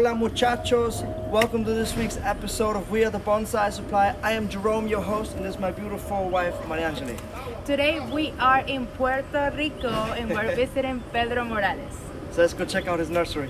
Hola muchachos, welcome to this week's episode of We Are the Bonsai Supply. I am Jerome, your host, and this is my beautiful wife, Mariangeli. Today we are in Puerto Rico and we're visiting Pedro Morales. So let's go check out his nursery.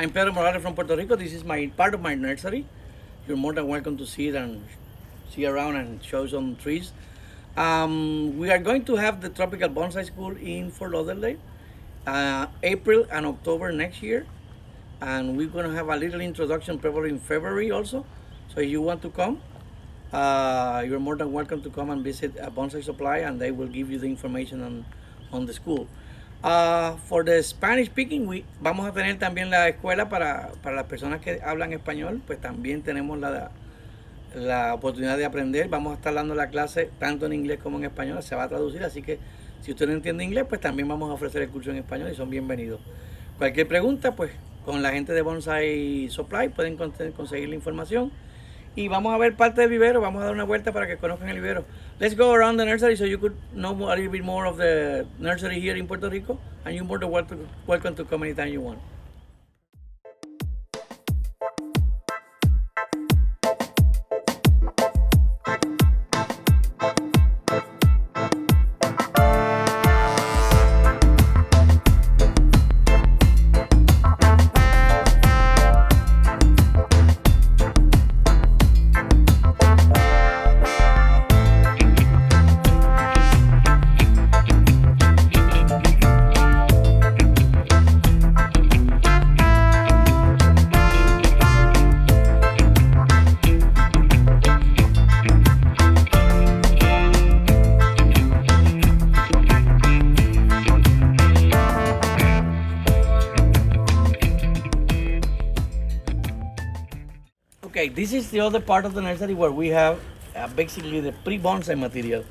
I'm Pedro Morales from Puerto Rico. This is my part of my nursery. You're more than welcome to see it and see around and show some trees. We are going to have the Tropical Bonsai School in Fort Lauderdale, April and October next year. And we're going to have a little introduction probably in February also. So if you want to come, you're more than welcome to come and visit Bonsai Supply, and they will give you the information on the school. For the Spanish speaking, vamos a tener también la escuela para las personas que hablan español, pues también tenemos la oportunidad de aprender. Vamos a estar dando la clase tanto en inglés como en español, se va a traducir, así que si usted no entiende inglés, pues también vamos a ofrecer el curso en español y son bienvenidos. Cualquier pregunta, pues con la gente de Bonsai Supply pueden conseguir la información. Y vamos a ver parte del vivero, vamos a dar una vuelta para que conozcan el vivero. Let's go around the nursery so you could know a little bit more of the nursery here in Puerto Rico, and you're more than welcome to come anytime you want. Okay, this is the other part of the nursery where we have basically the pre-bonsai material.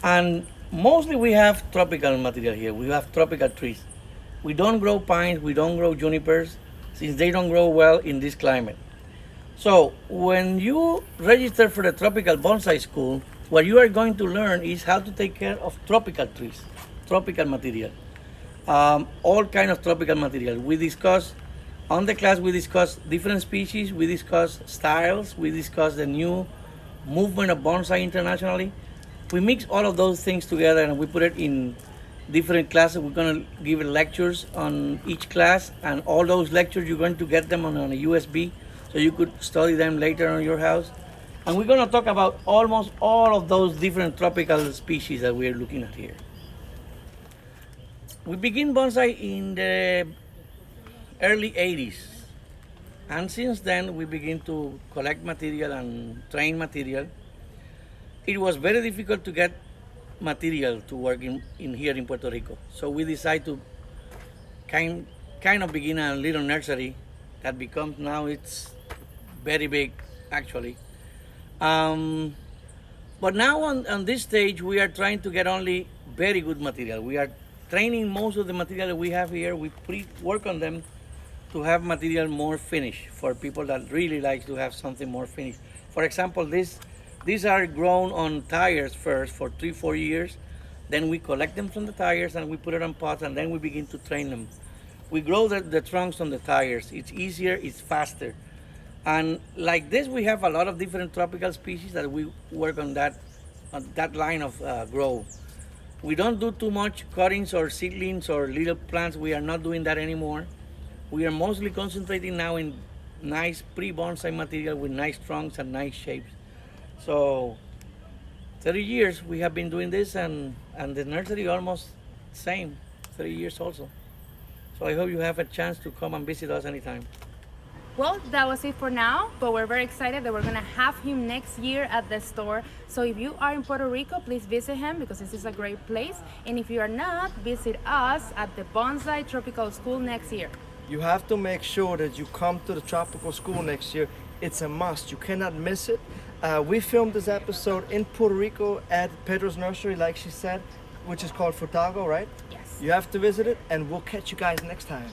And mostly we have tropical material here. We have tropical trees. We don't grow pines, we don't grow junipers, since they don't grow well in this climate. So when you register for the Tropical Bonsai School, what you are going to learn is how to take care of tropical trees, tropical material. All kind of tropical material. On the class, we discuss different species, we discuss styles, we discuss the new movement of bonsai internationally. We mix all of those things together and we put it in different classes. We're going to give lectures on each class, and all those lectures you're going to get them on a USB so you could study them later on your house. And we're going to talk about almost all of those different tropical species that we're looking at here. We begin bonsai in the early 80s, and since then we begin to collect material and train material. it was very difficult to get material to work in here in Puerto Rico. So we decided to kind of begin a little nursery that becomes now it's very big actually. But now on this stage we are trying to get only very good material. We are training most of the material we have here. We work on them to have material more finished for people that really like to have something more finished. For example, these are grown on tires first for 3-4 years. Then we collect them from the tires and we put it on pots and then we begin to train them. We grow the trunks on the tires. It's easier, it's faster. And like this, we have a lot of different tropical species that we work on that line of grow. We don't do too much cuttings or seedlings or little plants. We are not doing that anymore. We are mostly concentrating now in nice pre-bonsai material with nice trunks and nice shapes. So 30 years we have been doing this, and the nursery almost same, 30 years also. So I hope you have a chance to come and visit us anytime. Well, that was it for now, but we're very excited that we're gonna have him next year at the store. So if you are in Puerto Rico, please visit him because this is a great place. And if you are not, visit us at the Bonsai Tropical School next year. You have to make sure that you come to the Tropical School next year. It's a must. You cannot miss it. We filmed this episode in Puerto Rico at Pedro's nursery, like she said, which is called Futago, right? Yes. You have to visit it, and we'll catch you guys next time.